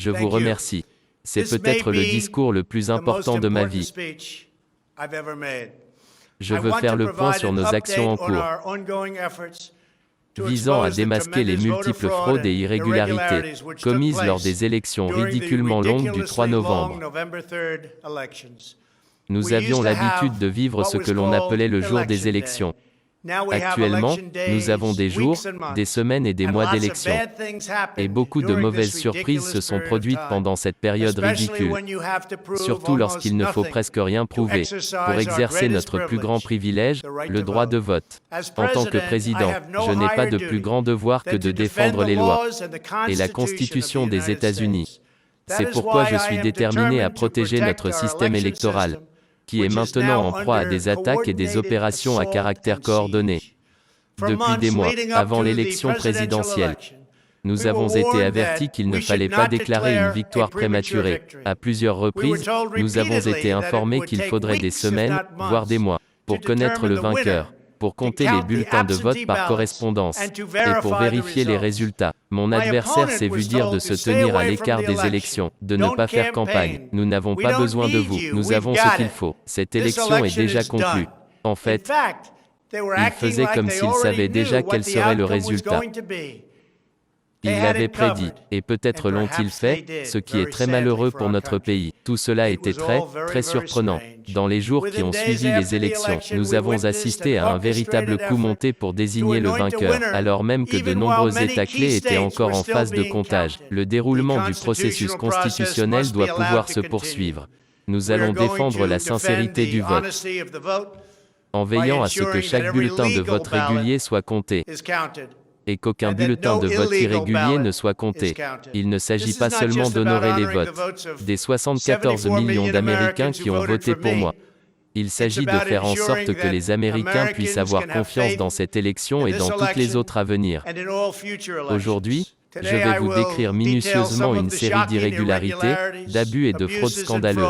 Je vous remercie. C'est peut-être le discours le plus important de ma vie. Je veux faire le point sur nos actions en cours, visant à démasquer les multiples fraudes et irrégularités commises lors des élections ridiculement longues du 3 novembre. Nous avions l'habitude de vivre ce que l'on appelait le jour des élections. Actuellement, nous avons des jours, des semaines et des mois d'élections. Et beaucoup de mauvaises surprises se sont produites pendant cette période ridicule, surtout lorsqu'il ne faut presque rien prouver, pour exercer notre plus grand privilège, le droit de vote. En tant que président, je n'ai pas de plus grand devoir que de défendre les lois et la Constitution des États-Unis. C'est pourquoi je suis déterminé à protéger notre système électoral, qui est maintenant en proie à des attaques et des opérations à caractère coordonné. Depuis des mois, avant l'élection présidentielle, nous avons été avertis qu'il ne fallait pas déclarer une victoire prématurée. À plusieurs reprises, nous avons été informés qu'il faudrait des semaines, voire des mois, pour connaître le vainqueur, pour compter les bulletins de vote par correspondance, et pour vérifier les résultats. Mon adversaire s'est vu dire de se tenir à l'écart des élections, de ne pas faire campagne. Nous n'avons pas besoin de vous, nous avons ce qu'il faut. Cette élection est déjà conclue. En fait, ils faisaient comme s'ils savaient déjà quel serait le résultat. Ils l'avaient prédit, et peut-être l'ont-ils fait, ce qui est très malheureux pour notre pays. Tout cela était très surprenant. Dans les jours qui ont suivi les élections, nous avons assisté à un véritable coup monté pour désigner le vainqueur, alors même que de nombreux États clés étaient encore en phase de comptage. Le déroulement du processus constitutionnel doit pouvoir se poursuivre. Nous allons défendre la sincérité du vote, en veillant à ce que chaque bulletin de vote régulier soit compté, et qu'aucun bulletin de vote irrégulier ne soit compté. Il ne s'agit pas seulement d'honorer les votes des 74 millions d'Américains qui ont voté pour moi. Il s'agit de faire en sorte que les Américains puissent avoir confiance dans cette élection et dans toutes les autres à venir. Aujourd'hui, je vais vous décrire minutieusement une série d'irrégularités, d'abus et de fraudes scandaleux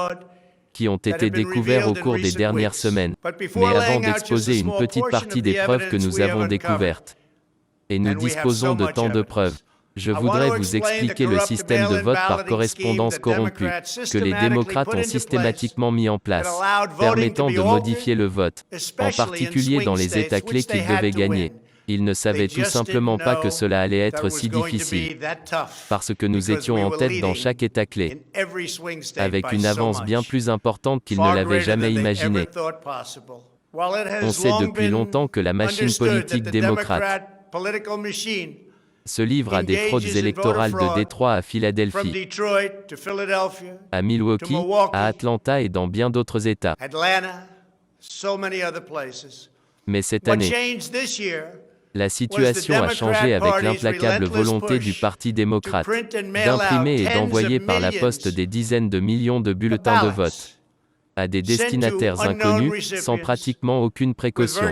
qui ont été découverts au cours des dernières semaines. Mais avant d'exposer une petite partie des preuves que nous avons découvertes, et nous disposons de tant de preuves, je voudrais vous expliquer le système de vote par correspondance corrompu, que les démocrates ont systématiquement mis en place, permettant de modifier le vote, en particulier dans les États clés qu'ils devaient gagner. Ils ne savaient tout simplement pas que cela allait être si difficile, parce que nous étions en tête dans chaque État clé, avec une avance bien plus importante qu'ils ne l'avaient jamais imaginé. On sait depuis longtemps que la machine politique démocrate se livre à des fraudes électorales de Détroit à Philadelphie, à Milwaukee, à Atlanta et dans bien d'autres États. Mais cette année, la situation a changé avec l'implacable volonté du Parti démocrate d'imprimer et d'envoyer par la poste des dizaines de millions de bulletins de vote à des destinataires inconnus, sans pratiquement aucune précaution.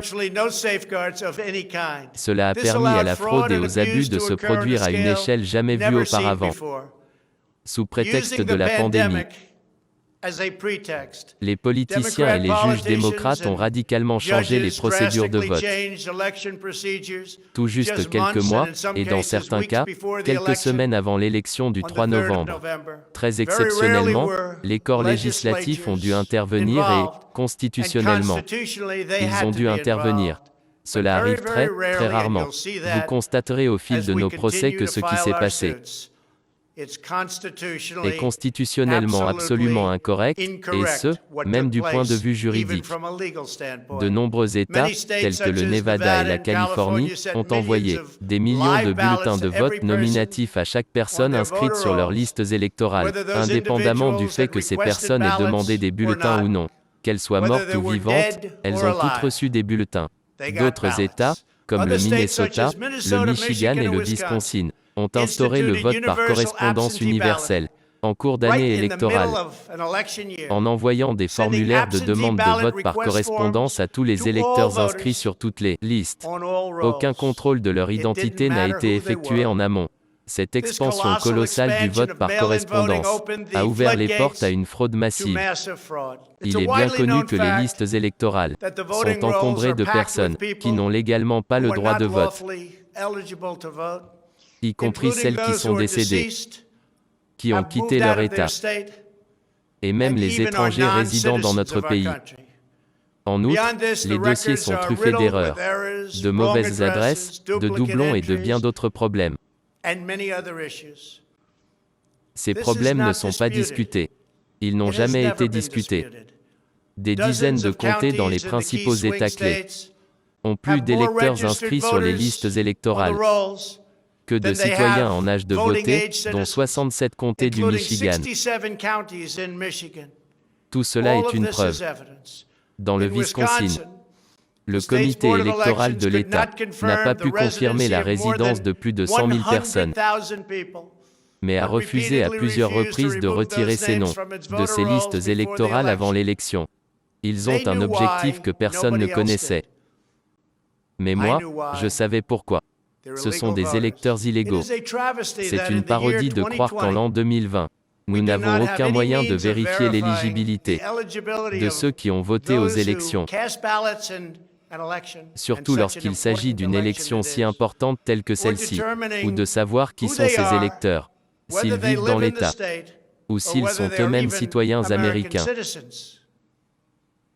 Cela a permis à la fraude et aux abus de se produire à une échelle jamais vue auparavant. Sous prétexte de la pandémie, les politiciens et les juges démocrates ont radicalement changé les procédures de vote. Tout juste quelques mois, et dans certains cas, quelques semaines avant l'élection du 3 novembre. Très exceptionnellement, les corps législatifs ont dû intervenir et, constitutionnellement, ils ont dû intervenir. Cela arrive très rarement. Vous constaterez au fil de nos procès que ce qui s'est passé est constitutionnellement absolument incorrect, et ce, même du point de vue juridique. De nombreux États, tels que le Nevada et la Californie, ont envoyé des millions de bulletins de vote nominatifs à chaque personne inscrite sur leurs listes électorales, indépendamment du fait que ces personnes aient demandé des bulletins ou non. Qu'elles soient mortes ou vivantes, elles ont toutes reçu des bulletins. D'autres États, comme le Minnesota, le Michigan et le Wisconsin, ont instauré le vote par correspondance universelle, en cours d'année électorale, en envoyant des formulaires de demande de vote par correspondance à tous les électeurs inscrits sur toutes les listes. Aucun contrôle de leur identité n'a été effectué en amont. Cette expansion colossale du vote par correspondance a ouvert les portes à une fraude massive. Il est bien connu que les listes électorales sont encombrées de personnes qui n'ont légalement pas le droit de vote, y compris celles qui sont décédées, qui ont quitté leur État, et même les étrangers résidant dans notre pays. En outre, les dossiers sont truffés d'erreurs, de mauvaises adresses, de doublons et de bien d'autres problèmes. Ces problèmes ne sont pas discutés. Ils n'ont jamais été discutés. Des dizaines de comtés dans les principaux États clés ont plus d'électeurs inscrits sur les listes électorales que de citoyens en âge de voter, dont 67 comtés du Michigan. Tout cela est une preuve. Dans le Wisconsin, le comité électoral de l'État n'a pas pu confirmer la résidence de plus de 100 000 personnes, mais a refusé à plusieurs reprises de retirer ces noms de ces listes électorales avant l'élection. Ils ont un objectif que personne ne connaissait. Mais moi, je savais pourquoi. Ce sont des électeurs illégaux. C'est une parodie de croire qu'en l'an 2020, nous n'avons aucun moyen de vérifier l'éligibilité de ceux qui ont voté aux élections, surtout lorsqu'il s'agit d'une élection si importante telle que celle-ci, ou de savoir qui sont ces électeurs, s'ils vivent dans l'État, ou s'ils sont eux-mêmes citoyens américains.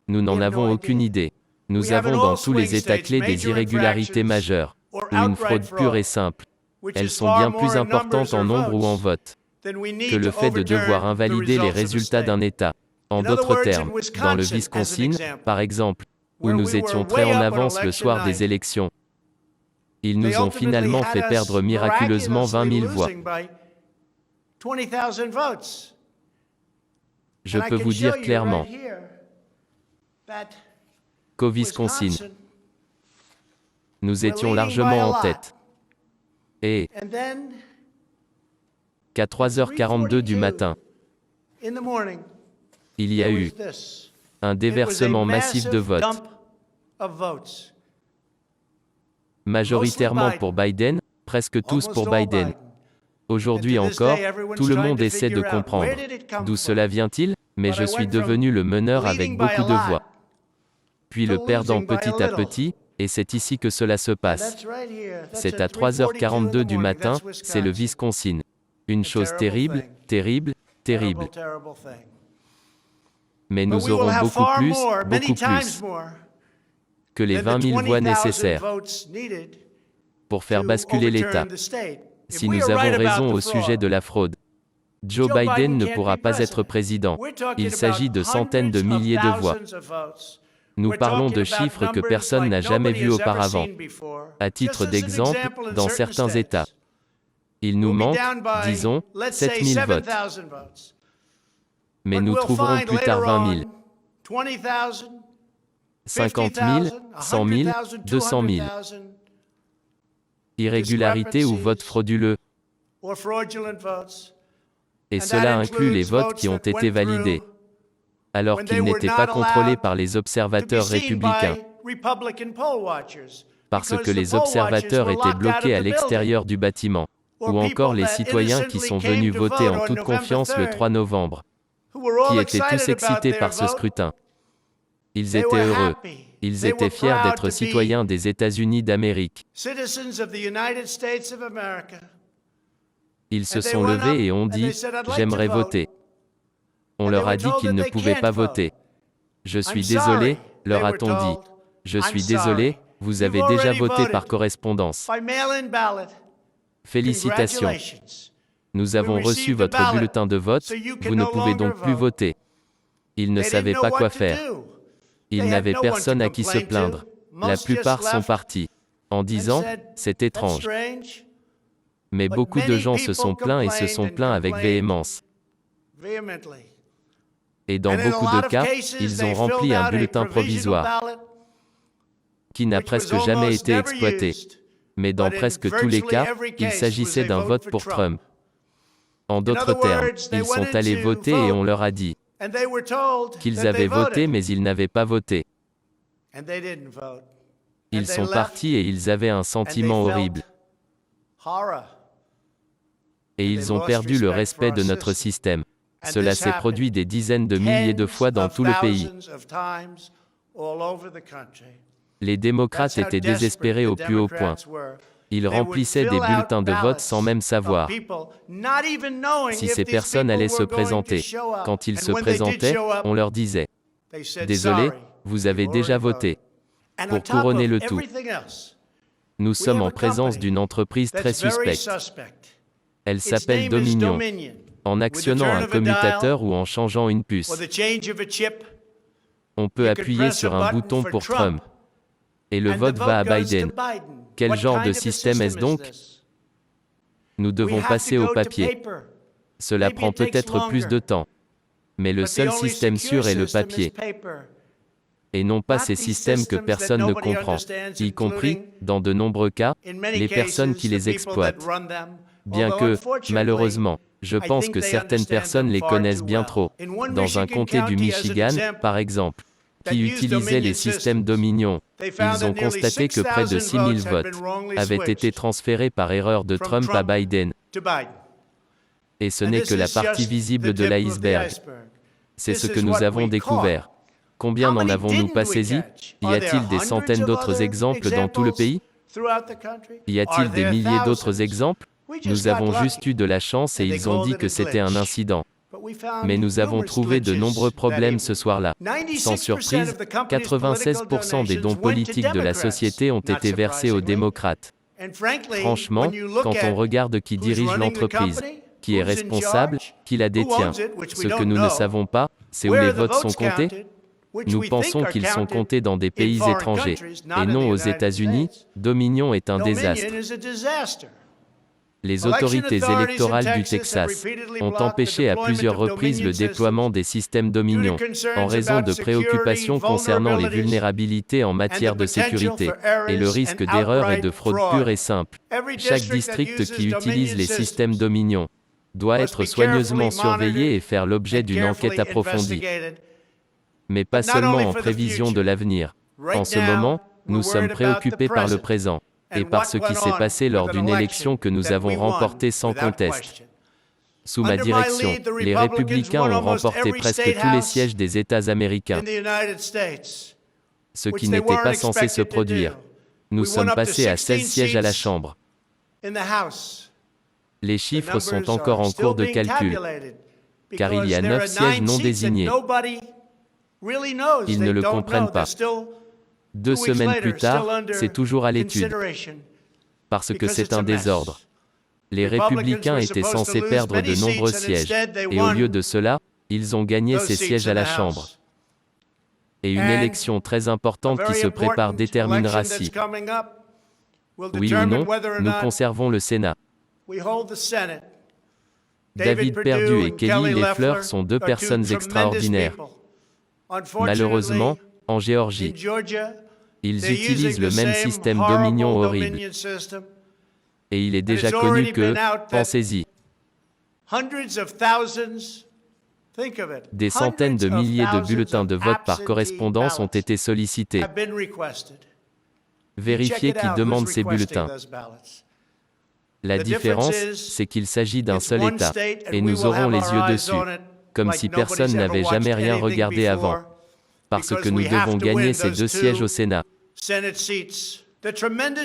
Nous n'en avons aucune idée. Nous avons dans tous les États clés des irrégularités majeures, ou une fraude pure et simple. Elles sont bien plus importantes en nombre ou en vote que le fait de devoir invalider les résultats d'un État. En d'autres termes, dans le Wisconsin, par exemple, où nous étions très en avance le soir des élections, ils nous ont finalement fait perdre miraculeusement 20 000 voix. Je peux vous dire clairement qu'au Wisconsin, nous étions largement en tête. Et qu'à 3h42 du matin, il y a eu un déversement massif de votes, majoritairement pour Biden, presque tous pour Biden. Aujourd'hui encore, tout le monde essaie de comprendre d'où cela vient-il, mais je suis devenu le meneur avec beaucoup de voix, puis le perdant petit à petit, et c'est ici que cela se passe. C'est à 3h42 du matin, c'est le Wisconsin. Une chose terrible, terrible, terrible. Mais nous aurons beaucoup plus que les 20 000 voix nécessaires pour faire basculer l'État. Si nous avons raison au sujet de la fraude, Joe Biden ne pourra pas être président. Il s'agit de centaines de milliers de voix. Nous parlons de chiffres que personne n'a jamais vus auparavant. À titre d'exemple, dans certains États, il nous manque, disons, 7 000 votes. Mais nous trouverons plus tard 20 000, 50 000, 100 000, 200 000. Irrégularités ou votes frauduleux. Et cela inclut les votes qui ont été validés, alors qu'ils n'étaient pas contrôlés par les observateurs républicains, parce que les observateurs étaient bloqués à l'extérieur du bâtiment, ou encore les citoyens qui sont venus voter en toute confiance le 3 novembre, qui étaient tous excités par ce scrutin. Ils étaient heureux. Ils étaient fiers d'être citoyens des États-Unis d'Amérique. Ils se sont levés et ont dit « J'aimerais voter ». On leur a dit qu'ils ne pouvaient pas voter. « Je suis désolé », leur a-t-on dit. « Je suis désolé, vous avez déjà voté par correspondance. Félicitations. Nous avons reçu votre bulletin de vote, vous ne pouvez donc plus voter. » Ils ne savaient pas quoi faire. Ils n'avaient personne à qui se plaindre. La plupart sont partis, en disant « C'est étrange ». Mais beaucoup de gens se sont plaints et se sont plaints avec véhémence. Et dans beaucoup de cas, ils ont rempli un bulletin provisoire qui n'a presque jamais été exploité. Mais dans presque tous les cas, il s'agissait d'un vote pour Trump. En d'autres termes, ils sont allés voter et on leur a dit qu'ils avaient voté mais ils n'avaient pas voté. Ils sont partis et ils avaient un sentiment horrible. Et ils ont perdu le respect de notre système. Cela s'est produit des dizaines de milliers de fois dans tout le pays. Les démocrates étaient désespérés au plus haut point. Ils remplissaient des bulletins de vote sans même savoir si ces personnes allaient se présenter. Quand ils se présentaient, on leur disait « Désolé, vous avez déjà voté ». Pour couronner le tout, nous sommes en présence d'une entreprise très suspecte. Elle s'appelle Dominion. En actionnant un commutateur ou en changeant une puce, on peut appuyer sur un bouton pour Trump. Et le vote va à Biden. Quel genre de système est-ce donc? Nous devons passer au papier. Cela prend peut-être plus de temps. Mais le seul système sûr est le papier. Et non pas ces systèmes que personne ne comprend, y compris, dans de nombreux cas, les personnes qui les exploitent. Bien que, malheureusement, je pense que certaines personnes les connaissent bien trop. Dans un comté du Michigan, par exemple, qui utilisait les systèmes Dominion, ils ont constaté que près de 6000 votes avaient été transférés par erreur de Trump à Biden. Et ce n'est que la partie visible de l'iceberg. C'est ce que nous avons découvert. Combien n'en avons-nous pas saisi? Y a-t-il des centaines d'autres exemples dans tout le pays? Y a-t-il des milliers d'autres exemples? Nous avons juste eu de la chance et ils ont dit que c'était un incident. Mais nous avons trouvé de nombreux problèmes ce soir-là. Sans surprise, 96% des dons politiques de la société ont été versés aux démocrates. Franchement, quand on regarde qui dirige l'entreprise, qui est responsable, qui la détient, ce que nous ne savons pas, c'est où les votes sont comptés. Nous pensons qu'ils sont comptés dans des pays étrangers, et non aux États-Unis. Dominion est un désastre. Les autorités électorales du Texas ont empêché à plusieurs reprises le déploiement des systèmes Dominion, en raison de préoccupations concernant les vulnérabilités en matière de sécurité, et le risque d'erreur et de fraude pure et simple. Chaque district qui utilise les systèmes Dominion doit être soigneusement surveillé et faire l'objet d'une enquête approfondie. Mais pas seulement en prévision de l'avenir. En ce moment, nous sommes préoccupés par le présent, et par ce qui s'est passé lors d'une élection que nous avons remportée sans conteste. Sous ma direction, les républicains ont remporté presque tous les sièges des États américains, ce qui n'était pas censé se produire. Nous sommes passés à 16 sièges à la Chambre. Les chiffres sont encore en cours de calcul, car il y a 9 sièges non désignés. Ils ne le comprennent pas. 2 semaines plus tard, c'est toujours à l'étude. Parce que c'est un désordre. Les républicains étaient censés perdre de nombreux sièges, et au lieu de cela, ils ont gagné ces sièges à la Chambre. Et une élection très importante qui se prépare déterminera si, oui ou non, nous conservons le Sénat. David Perdue et Kelly Loeffler sont 2 personnes extraordinaires. Malheureusement, en Géorgie, ils utilisent le même système Dominion horrible. Et il est déjà connu que, pensez-y, des centaines de milliers de bulletins de vote par correspondance ont été sollicités. Vérifiez qui demande ces bulletins. La différence, c'est qu'il s'agit d'un seul État, et nous aurons les yeux dessus, comme si personne n'avait jamais rien regardé avant, parce que nous devons gagner ces 2 sièges au Sénat.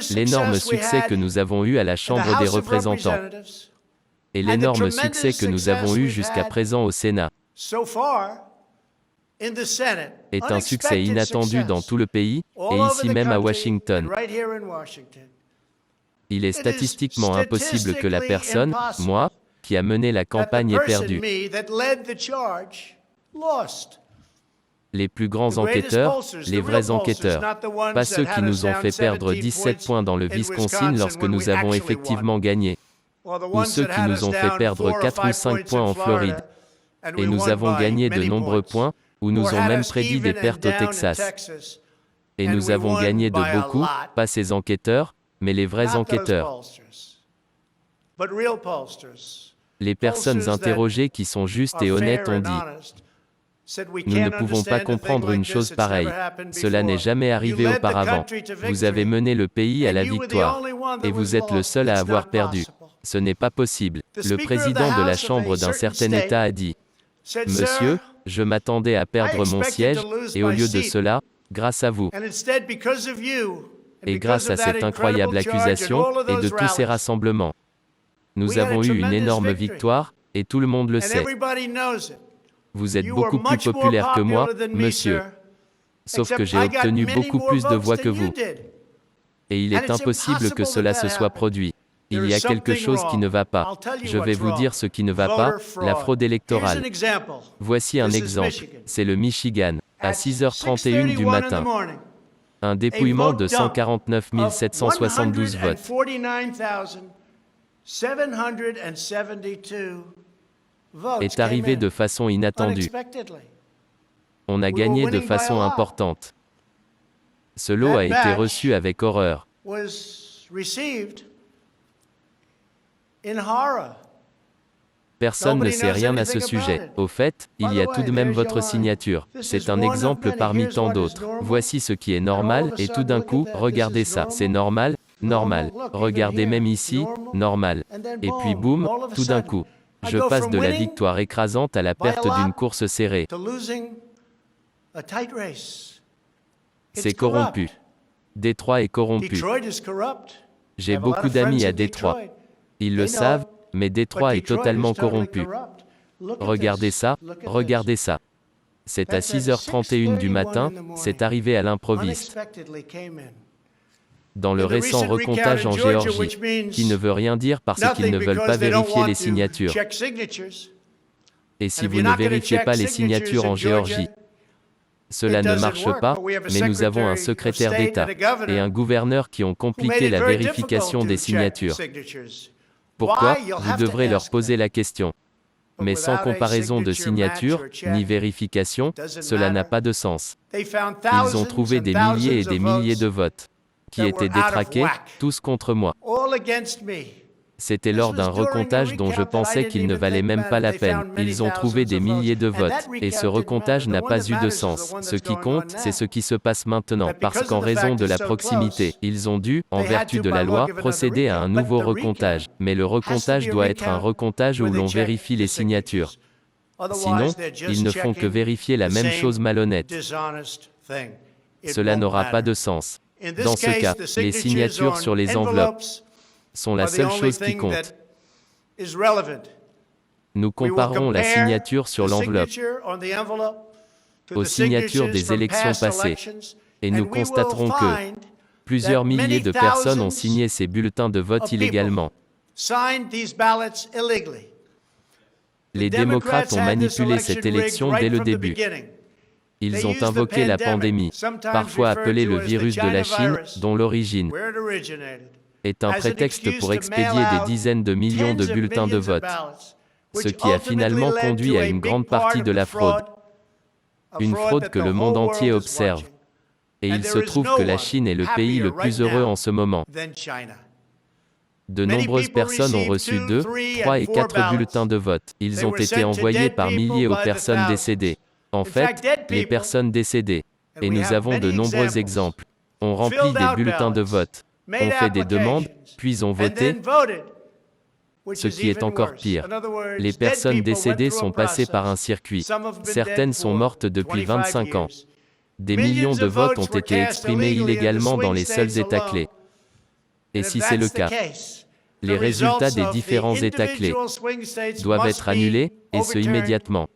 L'énorme succès que nous avons eu à la Chambre des représentants, et l'énorme succès que nous avons eu jusqu'à présent au Sénat, est un succès inattendu dans tout le pays, et ici même à Washington. Il est statistiquement impossible que la personne, moi, qui a mené la campagne ait perdu. Les plus grands enquêteurs, les vrais enquêteurs, pas ceux qui nous ont fait perdre 17 points dans le Wisconsin lorsque nous avons effectivement gagné, ou ceux qui nous ont fait perdre 4 ou 5 points en Floride, et nous avons gagné de nombreux points, ou nous ont même prédit des pertes au Texas. Et nous avons gagné de beaucoup, pas ces enquêteurs, mais les vrais enquêteurs. Les personnes interrogées qui sont justes et honnêtes ont dit: nous ne pouvons pas comprendre une chose pareille. Cela n'est jamais arrivé auparavant. Vous avez mené le pays à la victoire. Et vous êtes le seul à avoir perdu. Ce n'est pas possible. Le président de la Chambre d'un certain État a dit: Monsieur, je m'attendais à perdre mon siège, et au lieu de cela, grâce à vous, Et grâce à cette incroyable accusation, et de tous ces rassemblements, nous avons eu une énorme victoire, et tout le monde le sait. Vous êtes beaucoup plus populaire que moi, monsieur. Sauf que j'ai obtenu beaucoup plus de voix que vous. Et il est impossible que cela se soit produit. Il y a quelque chose qui ne va pas. Je vais vous dire ce qui ne va pas, la fraude électorale. Voici un exemple. C'est le Michigan, à 6h31 du matin. Un dépouillement de 149 772 votes. Est arrivé de façon inattendue. On a gagné de façon importante. Ce lot a été reçu avec horreur. Personne ne sait rien à ce sujet. Au fait, il y a tout de même votre signature. C'est un exemple parmi tant d'autres. Voici ce qui est normal, et tout d'un coup, regardez ça. C'est normal, normal. Regardez même ici, normal. Et puis boum, tout d'un coup. Je passe de la victoire écrasante à la perte d'une course serrée. C'est corrompu. Détroit est corrompu. J'ai beaucoup d'amis à Détroit. Ils le savent, mais Détroit est totalement corrompu. Regardez ça, regardez ça. C'est à 6h31 du matin, c'est arrivé à l'improviste. Dans le récent recomptage en Géorgie, qui ne veut rien dire parce qu'ils ne veulent pas vérifier les signatures. Et si vous ne vérifiez pas les signatures en Géorgie, cela ne marche pas, mais nous avons un secrétaire d'État et un gouverneur qui ont compliqué la vérification des signatures. Pourquoi? Vous devrez leur poser la question. Mais sans comparaison de signature, ni vérification, cela n'a pas de sens. Ils ont trouvé des milliers et des milliers de votes qui étaient détraqués, tous contre moi. C'était lors d'un recomptage dont je pensais qu'il ne valait même pas la peine. Ils ont trouvé des milliers de votes, et ce recomptage n'a pas eu de sens. Ce qui compte, c'est ce qui se passe maintenant, parce qu'en raison de la proximité, ils ont dû, en vertu de la loi, procéder à un nouveau recomptage. Mais le recomptage doit être un recomptage où l'on vérifie les signatures. Sinon, ils ne font que vérifier la même chose malhonnête. Cela n'aura pas de sens. Dans ce cas, les signatures sur les enveloppes sont la seule chose qui compte. Nous comparons la signature sur l'enveloppe aux signatures des élections passées, et nous constaterons que plusieurs milliers de personnes ont signé ces bulletins de vote illégalement. Les démocrates ont manipulé cette élection dès le début. Ils ont invoqué la pandémie, parfois appelée le virus de la Chine, dont l'origine est un prétexte pour expédier des dizaines de millions de bulletins de vote, ce qui a finalement conduit à une grande partie de la fraude. Une fraude que le monde entier observe. Et il se trouve que la Chine est le pays le plus heureux en ce moment. De nombreuses personnes ont reçu 2, 3 et 4 bulletins de vote. Ils ont été envoyés par milliers aux personnes décédées. En fait, les personnes décédées, et nous avons de nombreux exemples, ont rempli des bulletins de vote, ont fait des demandes, puis ont voté. Ce qui est encore pire, les personnes décédées sont passées par un circuit. Certaines sont mortes depuis 25 ans. Des millions de votes ont été exprimés illégalement dans les seuls États clés. Et si c'est le cas, les résultats des différents États clés doivent être annulés, et ce immédiatement.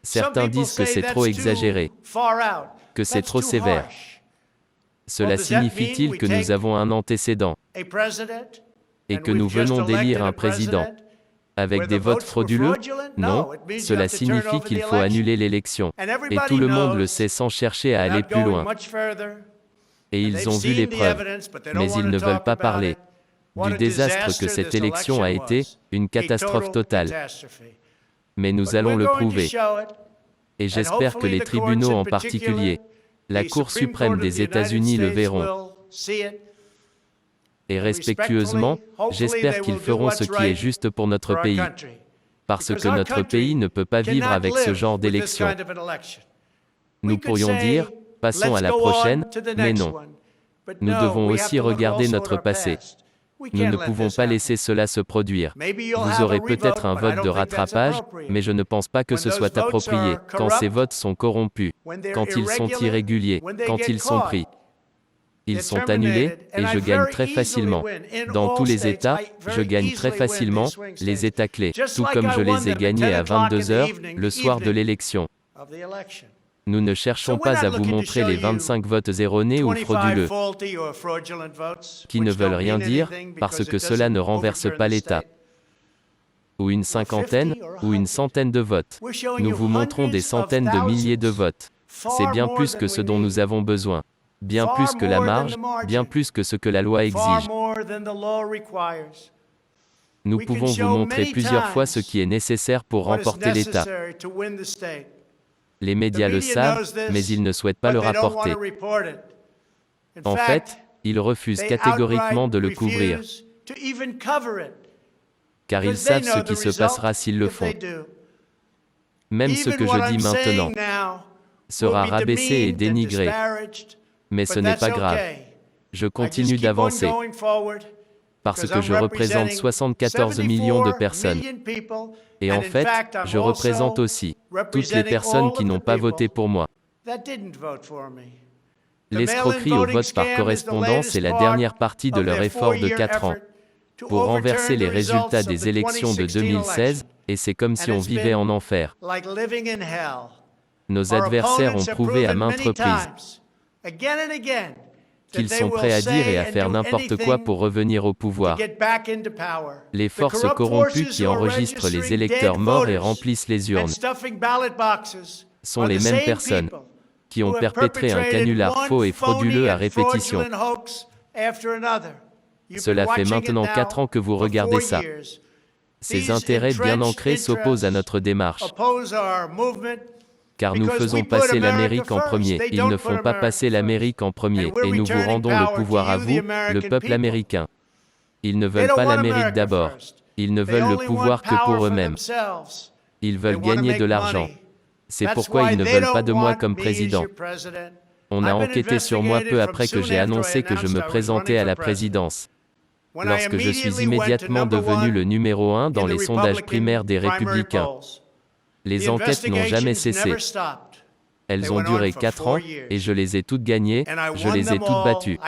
Certains disent que c'est trop exagéré, que c'est trop sévère. Cela signifie-t-il que nous avons un antécédent et que nous venons d'élire un président avec des votes frauduleux? Non, cela signifie qu'il faut annuler l'élection. Et tout le monde le sait sans chercher à aller plus loin. Et ils ont vu les preuves, mais ils ne veulent pas parler du désastre que cette élection a été, une catastrophe totale. Mais nous allons le prouver. Et j'espère que les tribunaux en particulier, la Cour suprême des États-Unis le verront. Et respectueusement, j'espère qu'ils feront ce qui est juste pour notre pays. Parce que notre pays ne peut pas vivre avec ce genre d'élection. Nous pourrions dire, passons à la prochaine, mais non. Nous devons aussi regarder notre passé. Nous ne pouvons pas laisser cela se produire. Vous aurez peut-être un vote de rattrapage, mais je ne pense pas que ce soit approprié. Quand ces votes sont corrompus, quand ils sont irréguliers, quand ils sont pris, ils sont annulés, et je gagne très facilement. Dans tous les États, je gagne très facilement, les États clés, tout comme je les ai gagnés à 22 heures, le soir de l'élection. Nous ne cherchons pas à vous montrer les 25 votes erronés ou frauduleux, qui ne veulent rien dire, parce que cela ne renverse pas l'État. Ou une cinquantaine, ou une centaine de votes. Nous vous montrons des centaines de milliers de votes. C'est bien plus que ce dont nous avons besoin. Bien plus que la marge, bien plus que ce que la loi exige. Nous pouvons vous montrer plusieurs fois ce qui est nécessaire pour remporter l'État. Les médias le savent, mais ils ne souhaitent pas le rapporter. En fait, ils refusent catégoriquement de le couvrir, car ils savent ce qui se passera s'ils le font. Même ce que je dis maintenant sera rabaissé et dénigré. Mais ce n'est pas grave. Je continue d'avancer, parce que je représente 74 millions de personnes. Et en fait, je représente aussi toutes les personnes qui n'ont pas voté pour moi. L'escroquerie au vote par correspondance est la dernière partie de leur effort de 4 ans pour renverser les résultats des élections de 2016, et c'est comme si on vivait en enfer. Nos adversaires ont prouvé à maintes reprises qu'ils sont prêts à dire et à faire n'importe quoi pour revenir au pouvoir. Les forces corrompues qui enregistrent les électeurs morts et remplissent les urnes sont les mêmes personnes qui ont perpétré un canular faux et frauduleux à répétition. Cela fait maintenant 4 ans que vous regardez ça. Ces intérêts bien ancrés s'opposent à notre démarche. Car nous faisons passer l'Amérique en premier. Ils ne font pas passer l'Amérique en premier, et nous vous rendons le pouvoir à vous, le peuple américain. Ils ne veulent pas l'Amérique d'abord. Ils ne veulent le pouvoir que pour eux-mêmes. Ils veulent gagner de l'argent. C'est pourquoi ils ne veulent pas de moi comme président. On a enquêté sur moi peu après que j'ai annoncé que je me présentais à la présidence. Lorsque je suis immédiatement devenu le numéro 1 dans les sondages primaires des républicains. Les enquêtes n'ont jamais cessé. Elles ont duré 4 ans, et je les ai toutes gagnées, je les ai toutes battues.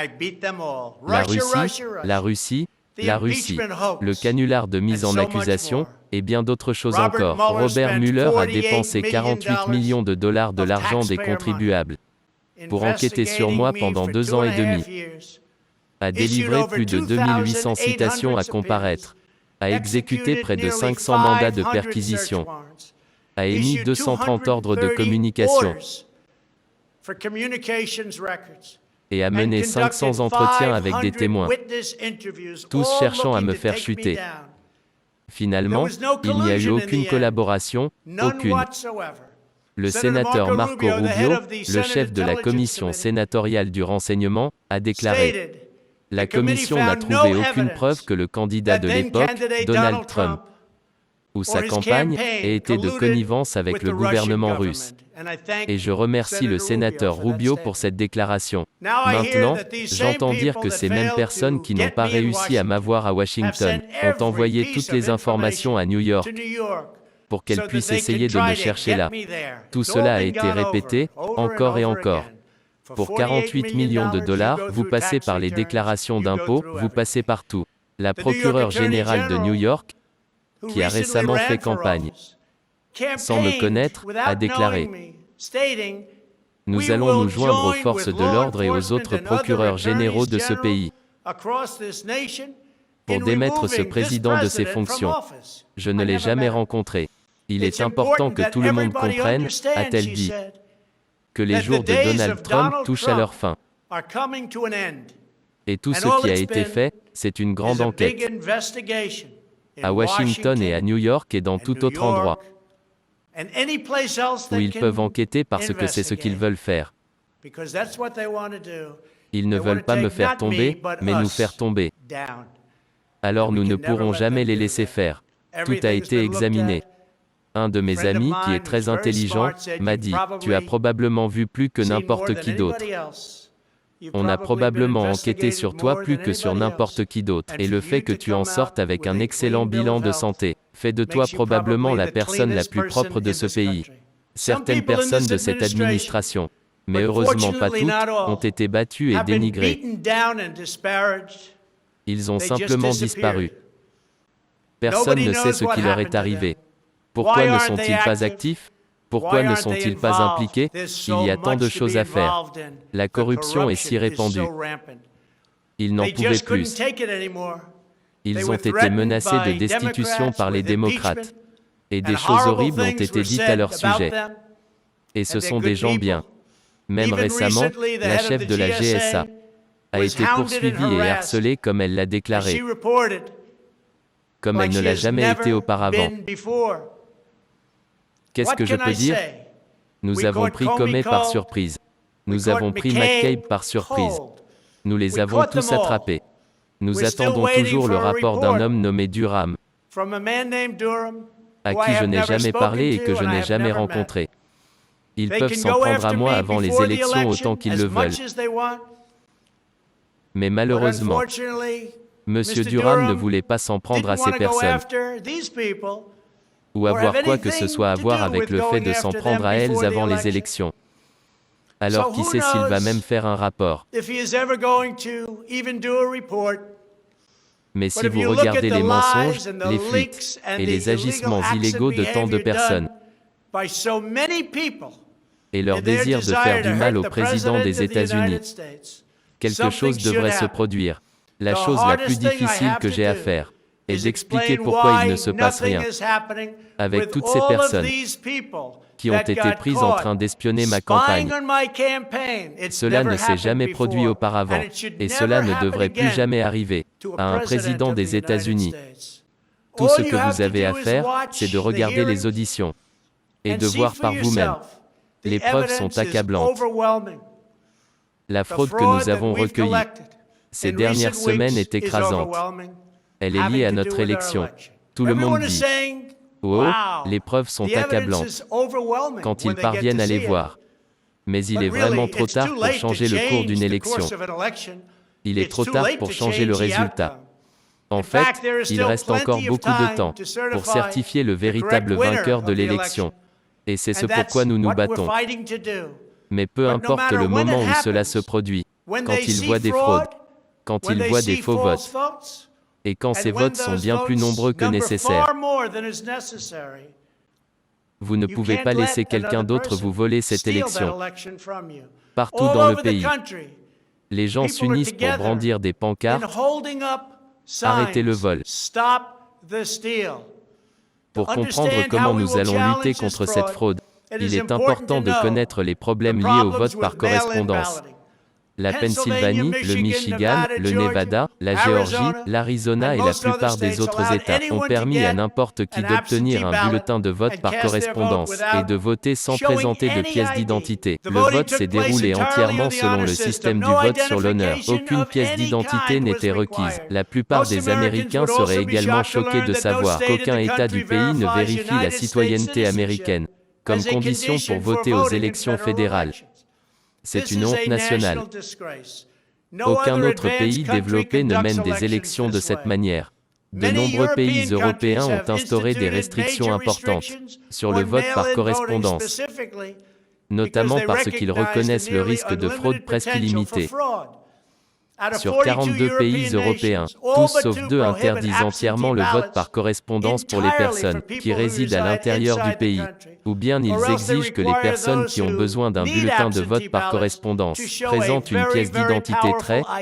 La Russie, le canular de mise en accusation, et bien d'autres choses encore. Robert Mueller a dépensé 48 millions de dollars de l'argent des contribuables pour enquêter sur moi pendant 2 ans et demi, a délivré plus de 2800 citations à comparaître, a exécuté près de 500 mandats de perquisition, a émis 230 ordres de communication et a mené 500 entretiens avec des témoins, tous cherchant à me faire chuter. Finalement, il n'y a eu aucune collaboration, aucune. Le sénateur Marco Rubio, le chef de la commission sénatoriale du renseignement, a déclaré: « La commission n'a trouvé aucune preuve que le candidat de l'époque, Donald Trump, ou sa campagne, ait été de connivence avec le gouvernement russe. » Et je remercie le sénateur Rubio pour cette déclaration. Maintenant, j'entends dire que ces mêmes personnes qui n'ont pas réussi à m'avoir à Washington, ont envoyé toutes les informations à New York, pour qu'elles puissent essayer de me chercher là. Tout cela a été répété, encore et encore. Pour 48 millions de dollars, vous passez par les déclarations d'impôts, vous passez partout. La procureure générale de New York, qui a récemment fait campagne, sans me connaître, a déclaré: « Nous allons nous joindre aux forces de l'ordre et aux autres procureurs généraux de ce pays pour démettre ce président de ses fonctions. Je ne l'ai jamais rencontré. Il est important que tout le monde comprenne, a-t-elle dit, que les jours de Donald Trump touchent à leur fin. Et tout ce qui a été fait, c'est une grande enquête. À Washington et à New York et dans tout autre endroit où ils peuvent enquêter parce que c'est ce qu'ils veulent faire. Ils ne veulent pas me faire tomber, mais nous faire tomber. Alors nous ne pourrons jamais les laisser faire. Tout a été examiné. Un de mes amis, qui est très intelligent, m'a dit: « Tu as probablement vu plus que n'importe qui d'autre. On a probablement enquêté sur toi plus que sur n'importe qui d'autre, et le fait que tu en sortes avec un excellent bilan de santé fait de toi probablement la personne la plus propre de ce pays. Certaines personnes de cette administration, mais heureusement pas toutes, ont été battues et dénigrées. Ils ont simplement disparu. Personne ne sait ce qui leur est arrivé. Pourquoi ne sont-ils pas actifs ? Pourquoi ne sont-ils pas impliqués ? Il y a tant de choses à faire. La corruption est si répandue. Ils n'en pouvaient plus. Ils ont été menacés de destitution par les démocrates. Et des choses horribles ont été dites à leur sujet. Et ce sont des gens bien. Même récemment, la chef de la GSA a été poursuivie et harcelée comme elle l'a déclaré, comme elle ne l'a jamais été auparavant. Qu'est-ce que je peux dire ? Nous avons pris Comey par surprise. Nous avons pris McCabe par surprise. Nous les avons tous attrapés. Nous attendons toujours le rapport d'un homme nommé Durham, à qui je n'ai jamais parlé et que je n'ai jamais rencontré. Ils peuvent s'en prendre à moi avant les élections autant qu'ils le veulent. Mais malheureusement, M. Durham ne voulait pas s'en prendre à ces personnes, ou avoir quoi que ce soit à voir avec le fait de s'en prendre à elles avant les élections. Alors qui sait s'il va même faire un rapport. Mais si vous regardez les mensonges, les flics et les agissements illégaux de tant de personnes, et leur désir de faire du mal au président des États-Unis, quelque chose devrait se produire. La chose la plus difficile que j'ai à faire est d'expliquer pourquoi il ne se passe rien avec toutes ces personnes qui ont été prises en train d'espionner ma campagne. Cela ne s'est jamais produit auparavant, et cela ne devrait plus jamais arriver à un président des États-Unis. Tout ce que vous avez à faire, c'est de regarder les auditions et de voir par vous-même. Les preuves sont accablantes. La fraude que nous avons recueillie ces dernières semaines est écrasante. Elle est liée à notre élection. Tout le monde dit « Oh, les preuves sont accablantes » quand ils parviennent à les voir. Mais il est vraiment trop tard pour changer le cours d'une élection. Il est trop tard pour changer le résultat. En fait, il reste encore beaucoup de temps pour certifier le véritable vainqueur de l'élection. Et c'est ce pourquoi nous nous battons. Mais peu importe le moment où cela se produit, quand ils voient des fraudes, quand ils voient des faux votes, et quand ces votes sont bien plus nombreux que nécessaire, vous ne pouvez pas laisser quelqu'un d'autre vous voler cette élection. Partout dans le pays, les gens s'unissent pour brandir des pancartes « Arrêtez le vol ». Pour comprendre comment nous allons lutter contre cette fraude, il est important de connaître les problèmes liés au vote par correspondance. La Pennsylvanie, le Michigan, le Nevada, la Géorgie, l'Arizona et la plupart des autres États ont permis à n'importe qui d'obtenir un bulletin de vote par correspondance et de voter sans présenter de pièce d'identité. Le vote s'est déroulé entièrement selon le système du vote sur l'honneur. Aucune pièce d'identité n'était requise. La plupart des Américains seraient également choqués de savoir qu'aucun État du pays ne vérifie la citoyenneté américaine comme condition pour voter aux élections fédérales. C'est une honte nationale. Aucun autre pays développé ne mène des élections de cette manière. De nombreux pays européens ont instauré des restrictions importantes sur le vote par correspondance, notamment parce qu'ils reconnaissent le risque de fraude presque illimité. Sur 42 pays européens, tous sauf 2 interdisent entièrement le vote par correspondance pour les personnes qui résident à l'intérieur du pays, ou bien ils exigent que les personnes qui ont besoin d'un bulletin de vote par correspondance présentent une pièce d'identité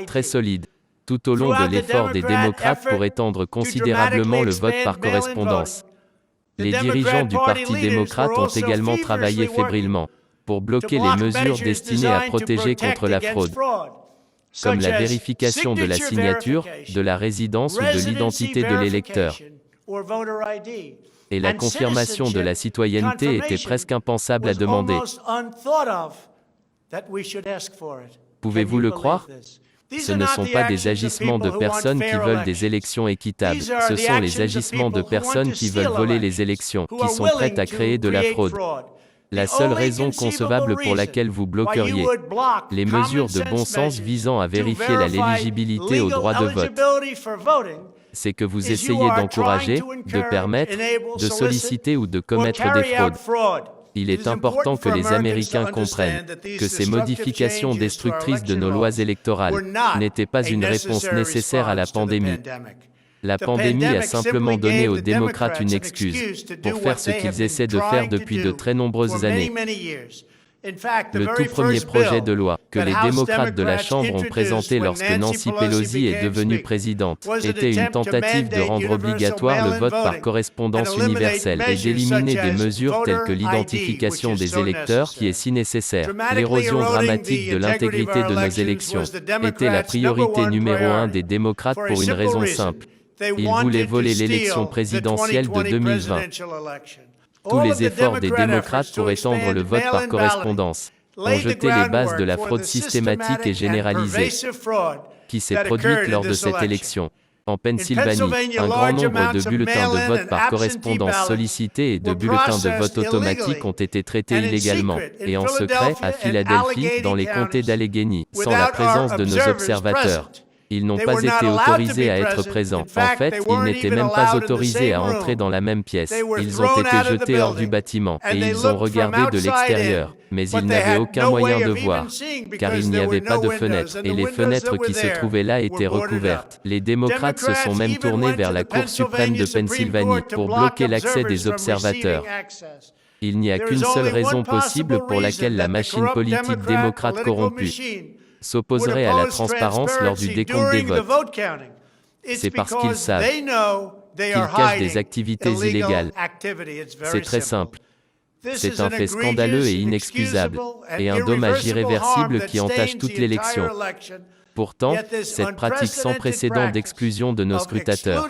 très solide. Tout au long de l'effort des démocrates pour étendre considérablement le vote par correspondance, les dirigeants du Parti démocrate ont également travaillé fébrilement pour bloquer les mesures destinées à protéger contre la fraude, comme la vérification de la signature, de la résidence ou de l'identité de l'électeur. Et la confirmation de la citoyenneté était presque impensable à demander. Pouvez-vous le croire ? Ce ne sont pas des agissements de personnes qui veulent des élections équitables, ce sont les agissements de personnes qui veulent voler les élections, qui sont prêtes à créer de la fraude. La seule raison concevable pour laquelle vous bloqueriez les mesures de bon sens visant à vérifier l'éligibilité au droit de vote, c'est que vous essayez d'encourager, de permettre, de solliciter ou de commettre des fraudes. Il est important que les Américains comprennent que ces modifications destructrices de nos lois électorales n'étaient pas une réponse nécessaire à la pandémie. La pandémie a simplement donné aux démocrates une excuse pour faire ce qu'ils essaient de faire depuis de très nombreuses années. Le tout premier projet de loi que les démocrates de la Chambre ont présenté lorsque Nancy Pelosi est devenue présidente était une tentative de rendre obligatoire le vote par correspondance universelle et d'éliminer des mesures telles que l'identification des électeurs qui est si nécessaire. L'érosion dramatique de l'intégrité de nos élections était la priorité numéro 1 des démocrates pour une raison simple. Ils voulaient voler l'élection présidentielle de 2020. Tous les efforts des démocrates pour étendre le vote par correspondance ont jeté les bases de la fraude systématique et généralisée qui s'est produite lors de cette élection. En Pennsylvanie, un grand nombre de bulletins de vote par correspondance sollicités et de bulletins de vote automatiques ont été traités illégalement, et en secret, à Philadelphie, dans les comtés d'Allegheny, sans la présence de nos observateurs. Ils n'ont pas été autorisés à être présents. En fait, ils n'étaient même pas autorisés à entrer dans la même pièce. Ils ont été jetés hors du bâtiment, et ils ont regardé de l'extérieur. Mais ils n'avaient aucun moyen de voir, car il n'y avait pas de fenêtres, et les fenêtres qui se trouvaient là étaient recouvertes. Les démocrates se sont même tournés vers la Cour suprême de Pennsylvanie pour bloquer l'accès des observateurs. Il n'y a qu'une seule raison possible pour laquelle la machine politique démocrate corrompue s'opposerait à la transparence lors du décompte des votes. C'est parce qu'ils savent qu'ils cachent des activités illégales. C'est très simple. C'est un fait scandaleux et inexcusable, et un dommage irréversible qui entache toute l'élection. Pourtant, cette pratique sans précédent d'exclusion de nos scrutateurs,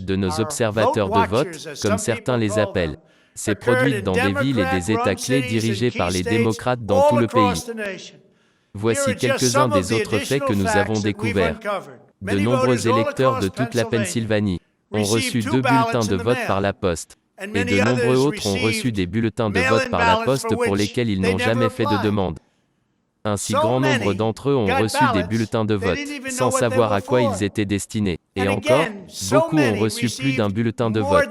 de nos observateurs de vote, comme certains les appellent, s'est produite dans des villes et des États clés dirigés par les démocrates dans tout le pays. Voici quelques-uns des autres faits que nous avons découverts. De nombreux électeurs de toute la Pennsylvanie ont reçu 2 bulletins de vote par la poste, et de nombreux autres ont reçu des bulletins de vote par la poste pour lesquels ils n'ont jamais fait de demande. Un si grand nombre d'entre eux ont reçu des bulletins de vote, sans savoir à quoi ils étaient destinés. Et encore, beaucoup ont reçu plus d'un bulletin de vote.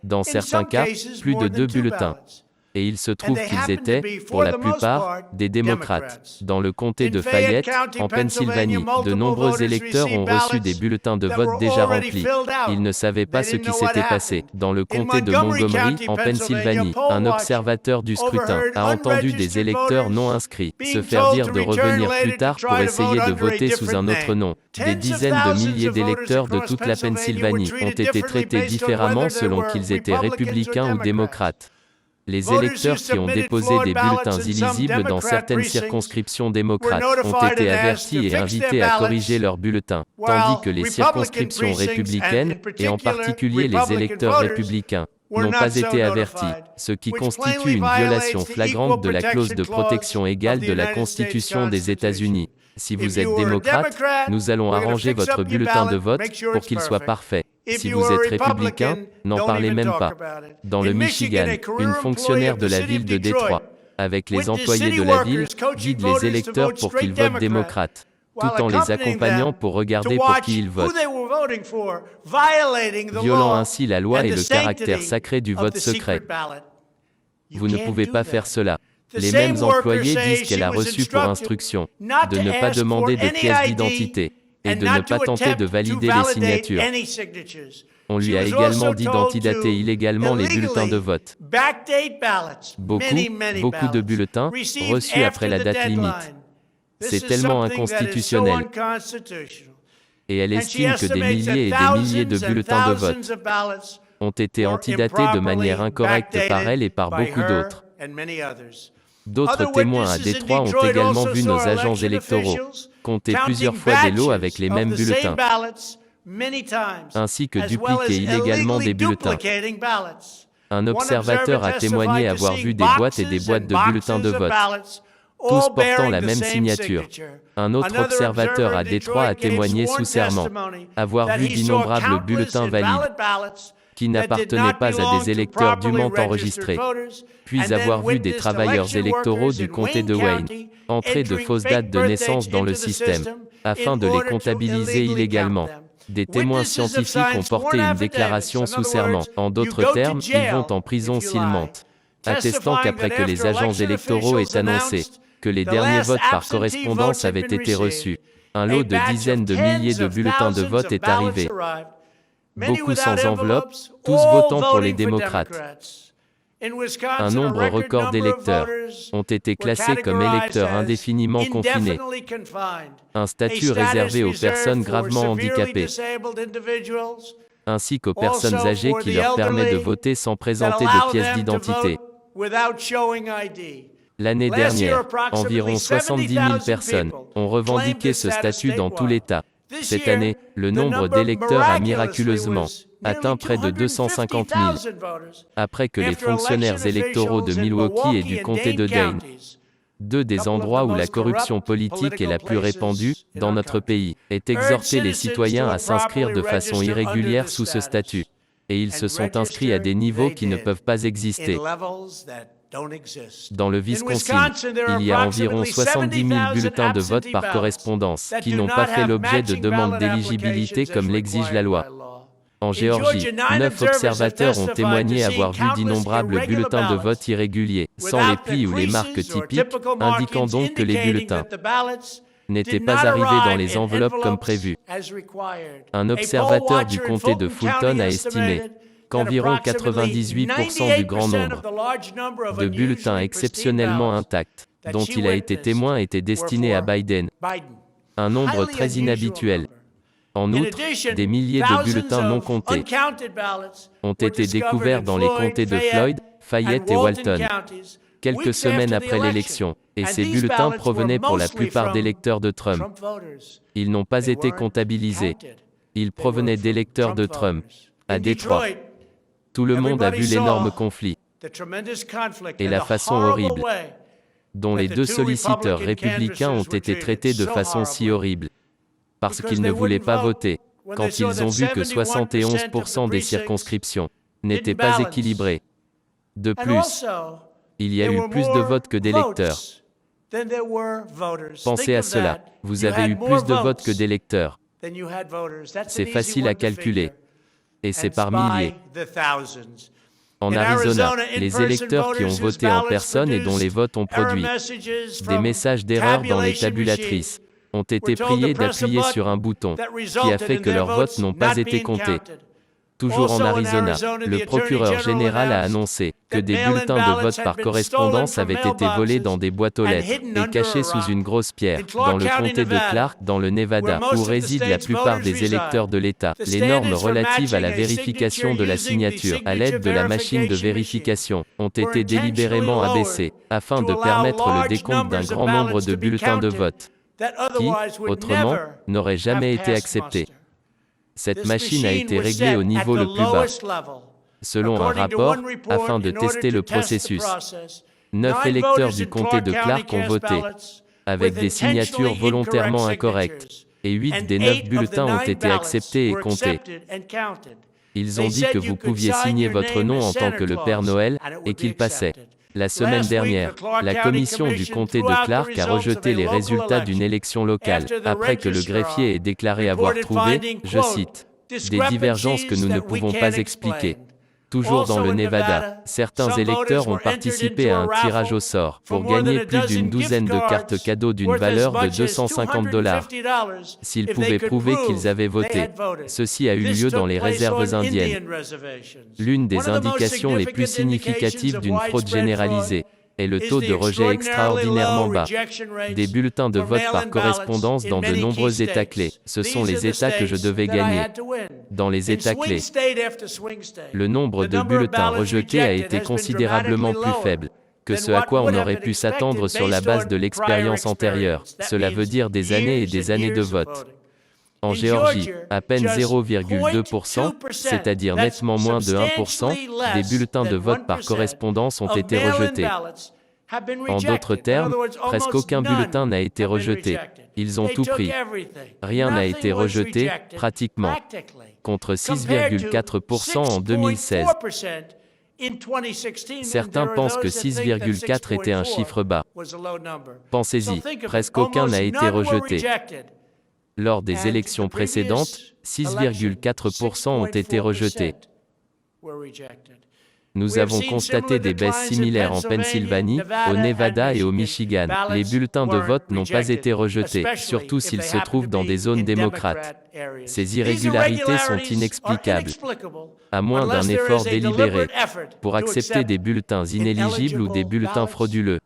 Dans certains cas, plus de 2 bulletins. Et il se trouve qu'ils étaient, pour la plupart, des démocrates. Dans le comté de Fayette, en Pennsylvanie, de nombreux électeurs ont reçu des bulletins de vote déjà remplis. Ils ne savaient pas ce qui s'était passé. Dans le comté de Montgomery, en Pennsylvanie, un observateur du scrutin a entendu des électeurs non inscrits se faire dire de revenir plus tard pour essayer de voter sous un autre nom. Des dizaines de milliers d'électeurs de toute la Pennsylvanie ont été traités différemment selon qu'ils étaient républicains ou démocrates. Les électeurs qui ont déposé des bulletins illisibles dans certaines circonscriptions démocrates ont été avertis et invités à corriger leurs bulletins, tandis que les circonscriptions républicaines, et en particulier les électeurs républicains, n'ont pas été avertis, ce qui constitue une violation flagrante de la clause de protection égale de la Constitution des États-Unis. Si vous êtes démocrate, nous allons arranger votre bulletin de vote pour qu'il soit parfait. Si vous êtes républicain, n'en parlez même pas. Dans le Michigan, une fonctionnaire de la ville de Détroit, avec les employés de la ville, guide les électeurs pour qu'ils votent démocrate, tout en les accompagnant pour regarder pour qui ils votent, violant ainsi la loi et le caractère sacré du vote secret. Vous ne pouvez pas faire cela. Les mêmes employés disent qu'elle a reçu pour instruction de ne pas demander de pièces d'identité et de ne pas tenter de valider les signatures. On lui a également dit d'antidater illégalement les bulletins de vote. Beaucoup de bulletins reçus après la date limite. C'est tellement inconstitutionnel. Et elle estime que des milliers et des milliers de bulletins de vote ont été antidatés de manière incorrecte par elle et par beaucoup d'autres. D'autres témoins à Détroit ont également vu nos agents électoraux compter plusieurs fois des lots avec les mêmes bulletins, ainsi que dupliquer illégalement des bulletins. Un observateur a témoigné avoir vu des boîtes et des boîtes de bulletins de vote, tous portant la même signature. Un autre observateur à Détroit a témoigné sous serment avoir vu d'innombrables bulletins valides, qui n'appartenaient pas à des électeurs dûment enregistrés, puis avoir vu des travailleurs électoraux du comté de Wayne entrer de fausses dates de naissance dans le système, afin de les comptabiliser illégalement. Des témoins scientifiques ont porté une déclaration sous serment. En d'autres termes, ils vont en prison s'ils mentent, attestant qu'après que les agents électoraux aient annoncé que les derniers votes par correspondance avaient été reçus, un lot de dizaines de milliers de bulletins de vote est arrivé, beaucoup sans enveloppe, tous votant pour les démocrates. Un nombre record d'électeurs ont été classés comme électeurs indéfiniment confinés, un statut réservé aux personnes gravement handicapées, ainsi qu'aux personnes âgées qui leur permet de voter sans présenter de pièce d'identité. L'année dernière, environ 70 000 personnes ont revendiqué ce statut dans tout l'État. Cette année, le nombre d'électeurs a miraculeusement atteint près de 250 000, après que les fonctionnaires électoraux de Milwaukee et du comté de Dane, deux des endroits où la corruption politique est la plus répandue dans notre pays, aient exhorté les citoyens à s'inscrire de façon irrégulière sous ce statut. Et ils se sont inscrits à des niveaux qui ne peuvent pas exister. Dans le Wisconsin, il y a environ 70 000 bulletins de vote par correspondance qui n'ont pas fait l'objet de demandes d'éligibilité comme l'exige la loi. En Géorgie, 9 observateurs ont témoigné avoir vu d'innombrables bulletins de vote irréguliers, sans les plis ou les marques typiques, indiquant donc que les bulletins n'étaient pas arrivés dans les enveloppes comme prévu. Un observateur du comté de Fulton a estimé qu'environ 98% du grand nombre de bulletins exceptionnellement intacts, dont il a été témoin, étaient destinés à Biden, un nombre très inhabituel. En outre, des milliers de bulletins non comptés ont été découverts dans les comtés de Floyd, Fayette et Walton, quelques semaines après l'élection, et ces bulletins provenaient pour la plupart d'électeurs de Trump. Ils n'ont pas été comptabilisés. Ils provenaient d'électeurs de Trump. À Détroit, tout le monde a vu l'énorme conflit et la façon horrible dont les deux solliciteurs républicains ont été traités de façon si horrible, parce qu'ils ne voulaient pas voter, quand ils ont vu que 71% des circonscriptions n'étaient pas équilibrées. De plus, il y a eu plus de votes que d'électeurs. Pensez à cela, vous avez eu plus de votes que d'électeurs. C'est facile à calculer. Et c'est par milliers. En Arizona, les électeurs qui ont voté en personne et dont les votes ont produit des messages d'erreur dans les tabulatrices ont été priés d'appuyer sur un bouton qui a fait que leurs votes n'ont pas été comptés. Toujours en Arizona, le procureur général a annoncé que des bulletins de vote par correspondance avaient été volés dans des boîtes aux lettres et cachés sous une grosse pierre, dans le comté de Clark, dans le Nevada, où résident la plupart des électeurs de l'État. Les normes relatives à la vérification de la signature à l'aide de la machine de vérification ont été délibérément abaissées, afin de permettre le décompte d'un grand nombre de bulletins de vote qui, autrement, n'auraient jamais été acceptés. Cette machine a été réglée au niveau le plus bas, selon un rapport, afin de tester le processus. 9 électeurs du comté de Clark ont voté, avec des signatures volontairement incorrectes, et 8 des 9 bulletins ont été acceptés et comptés. Ils ont dit que vous pouviez signer votre nom en tant que le Père Noël, et qu'il passait. La semaine dernière, la commission du comté de Clark a rejeté les résultats d'une élection locale, après que le greffier ait déclaré avoir trouvé, je cite, « des divergences que nous ne pouvons pas expliquer ». Toujours dans le Nevada, certains électeurs ont participé à un tirage au sort pour gagner plus d'une douzaine de cartes cadeaux d'une valeur de $250, s'ils pouvaient prouver qu'ils avaient voté. Ceci a eu lieu dans les réserves indiennes. L'une des indications les plus significatives d'une fraude généralisée est le taux de rejet extraordinairement bas des bulletins de vote par correspondance dans de nombreux États clés. Ce sont les États que je devais gagner. Dans les États clés, le nombre de bulletins rejetés a été considérablement plus faible que ce à quoi on aurait pu s'attendre sur la base de l'expérience antérieure. Cela veut dire des années et des années de vote. En Géorgie, à peine 0,2%, c'est-à-dire nettement moins de 1%, des bulletins de vote par correspondance ont été rejetés. En d'autres termes, presque aucun bulletin n'a été rejeté. Ils ont tout pris. Rien n'a été rejeté, pratiquement, contre 6,4% en 2016. Certains pensent que 6,4 était un chiffre bas. Pensez-y, presque aucun n'a été rejeté. Lors des élections précédentes, 6,4% ont été rejetés. Nous avons constaté des baisses similaires en Pennsylvanie, au Nevada et au Michigan. Les bulletins de vote n'ont pas été rejetés, surtout s'ils se trouvent dans des zones démocrates. Ces irrégularités sont inexplicables, à moins d'un effort délibéré, pour accepter des bulletins inéligibles ou des bulletins frauduleux.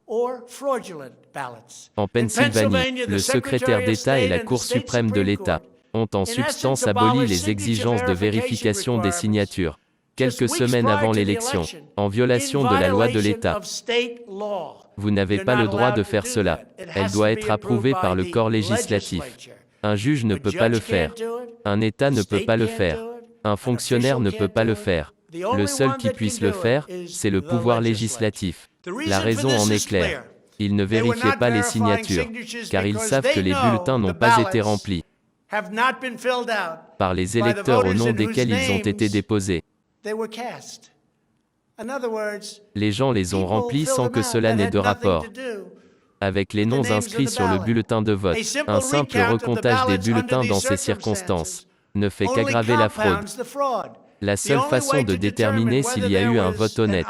En Pennsylvanie, le secrétaire d'État et la Cour suprême de l'État ont en substance aboli les exigences de vérification des signatures, quelques semaines avant l'élection, en violation de la loi de l'État. Vous n'avez pas le droit de faire cela. Elle doit être approuvée par le corps législatif. Un juge ne peut pas le faire. Un État ne peut pas le faire. Un fonctionnaire ne peut pas le faire. Le seul qui puisse le faire, c'est le pouvoir législatif. La raison en est claire. Ils ne vérifiaient pas les signatures, car ils savent que les bulletins n'ont pas été remplis par les électeurs au nom desquels ils ont été déposés. Les gens les ont remplis sans que cela n'ait de rapport avec les noms inscrits sur le bulletin de vote. Un simple recomptage des bulletins dans ces circonstances ne fait qu'aggraver la fraude. La seule façon de déterminer s'il y a eu un vote honnête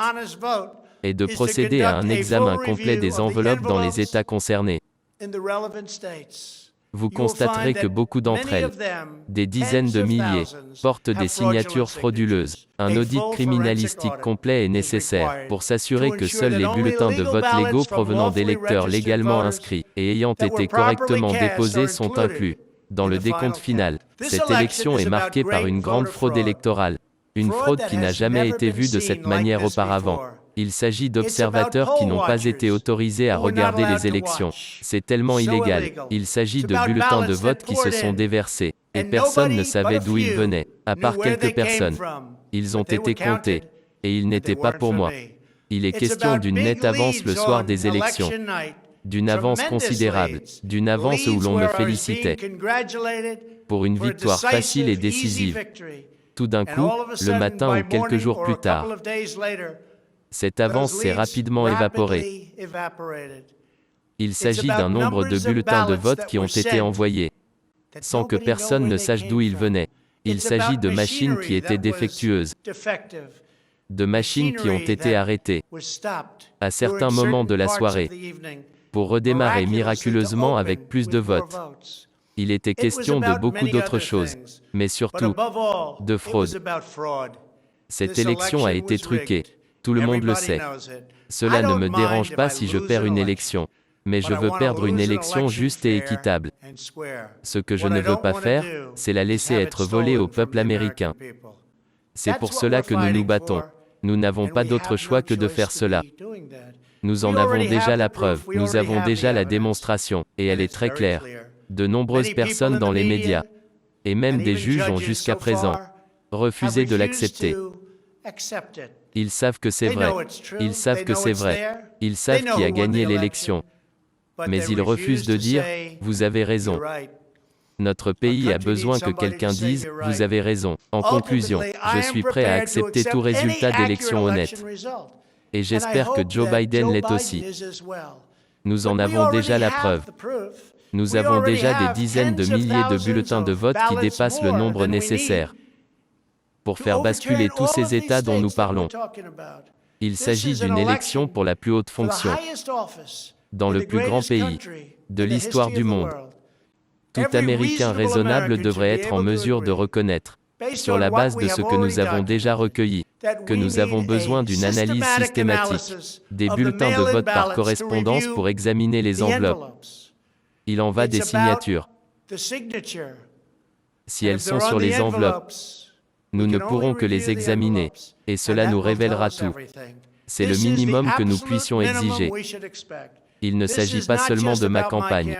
est de procéder à un examen complet des enveloppes dans les États concernés. Vous constaterez que beaucoup d'entre elles, des dizaines de milliers, portent des signatures frauduleuses. Un audit criminalistique complet est nécessaire pour s'assurer que seuls les bulletins de vote légaux provenant d'électeurs légalement inscrits et ayant été correctement déposés sont inclus dans le décompte final. Cette élection est marquée par une grande fraude électorale, une fraude qui n'a jamais été vue de cette manière auparavant. Il s'agit d'observateurs qui n'ont pas été autorisés à regarder les élections. C'est tellement illégal. Il s'agit de bulletins de vote qui se sont déversés. Et personne ne savait d'où ils venaient, à part quelques personnes. Ils ont été comptés. Et ils n'étaient pas pour moi. Il est question d'une nette avance le soir des élections. D'une avance considérable. D'une avance où l'on me félicitait. Pour une victoire facile et décisive. Tout d'un coup, le matin ou quelques jours plus tard, cette avance s'est rapidement évaporée. Il s'agit d'un nombre de bulletins de vote qui ont été envoyés, sans que personne ne sache d'où ils venaient. Il s'agit de machines qui étaient défectueuses, de machines qui ont été arrêtées à certains moments de la soirée, pour redémarrer miraculeusement avec plus de votes. Il était question de beaucoup d'autres choses, mais surtout, de fraude. Cette élection a été truquée. Tout le monde le sait. Cela ne me dérange pas si je perds une élection. Mais je veux perdre une élection juste et équitable. Ce que je ne veux pas faire, c'est la laisser être volée au peuple américain. C'est pour cela que nous nous battons. Nous n'avons pas d'autre choix que de faire cela. Nous en avons déjà la preuve, nous avons déjà la démonstration, et elle est très claire. De nombreuses personnes dans les médias, et même des juges ont jusqu'à présent refusé de l'accepter. Ils savent que c'est vrai. Ils savent que c'est vrai. Ils savent qui a gagné l'élection. Mais ils refusent de dire « Vous avez raison ». Notre pays a besoin que quelqu'un dise « Vous avez raison ». En conclusion, je suis prêt à accepter tout résultat d'élection honnête. Et j'espère que Joe Biden l'est aussi. Nous en avons déjà la preuve. Nous avons déjà des dizaines de milliers de bulletins de vote qui dépassent le nombre nécessaire pour faire basculer tous ces États dont nous parlons. Il s'agit d'une élection pour la plus haute fonction, dans le plus grand pays de l'histoire du monde. Tout Américain raisonnable devrait être en mesure de reconnaître, sur la base de ce que nous avons déjà recueilli, que nous avons besoin d'une analyse systématique des bulletins de vote par correspondance pour examiner les enveloppes. Il en va des signatures. Si elles sont sur les enveloppes, nous ne pourrons que les examiner, et cela nous révélera tout. C'est le minimum que nous puissions exiger. Il ne s'agit pas seulement de ma campagne,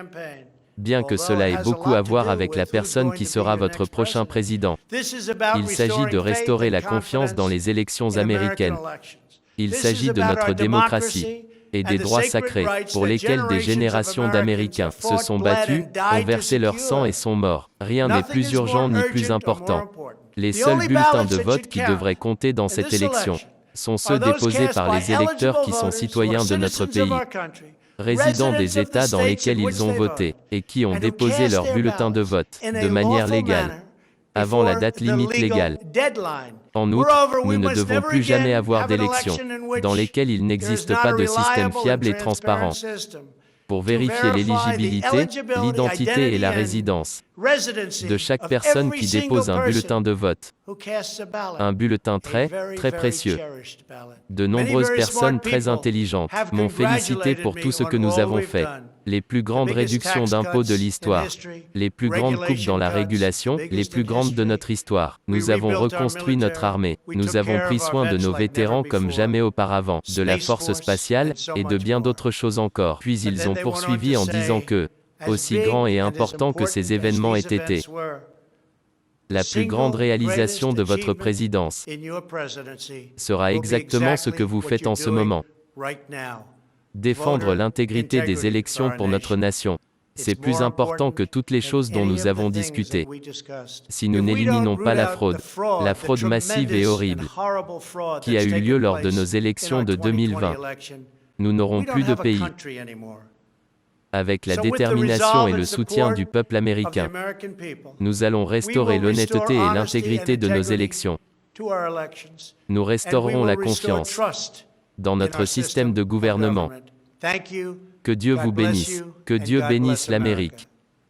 bien que cela ait beaucoup à voir avec la personne qui sera votre prochain président. Il s'agit de restaurer la confiance dans les élections américaines. Il s'agit de notre démocratie. et des droits sacrés, pour lesquels des générations d'Américains se sont battus, ont versé leur sang et sont morts. Rien n'est plus urgent ni plus important. Les seuls bulletins de vote qui devraient compter dans cette élection sont ceux déposés par les électeurs qui sont citoyens de notre pays, résidents des États dans lesquels ils ont voté, et qui ont déposé leur bulletin de vote, de manière légale, avant la date limite légale. En outre, nous ne devons plus jamais avoir d'élections dans lesquelles il n'existe pas de système fiable et transparent pour vérifier l'éligibilité, l'identité et la résidence de chaque personne qui dépose un bulletin de vote. Un bulletin très précieux. De nombreuses personnes très intelligentes m'ont félicité pour tout ce que nous avons fait. Les plus grandes réductions d'impôts de l'histoire, les plus grandes coupes dans la régulation, les plus grandes de notre histoire. Nous avons reconstruit notre armée. Nous avons pris soin de nos vétérans comme jamais auparavant, de la force spatiale, et de bien d'autres choses encore. Puis ils ont poursuivi en disant que, aussi grand et important que ces événements aient été, la plus grande réalisation de votre présidence sera exactement ce que vous faites en ce moment. Défendre l'intégrité des élections pour notre nation. C'est plus important que toutes les choses dont nous avons discuté. Si nous n'éliminons pas la fraude massive et horrible, qui a eu lieu lors de nos élections de 2020, nous n'aurons plus de pays. Avec la détermination et le soutien du peuple américain, nous allons restaurer l'honnêteté et l'intégrité de nos élections. Nous restaurerons la confiance dans notre système de gouvernement. Que Dieu vous bénisse. Que Dieu bénisse l'Amérique.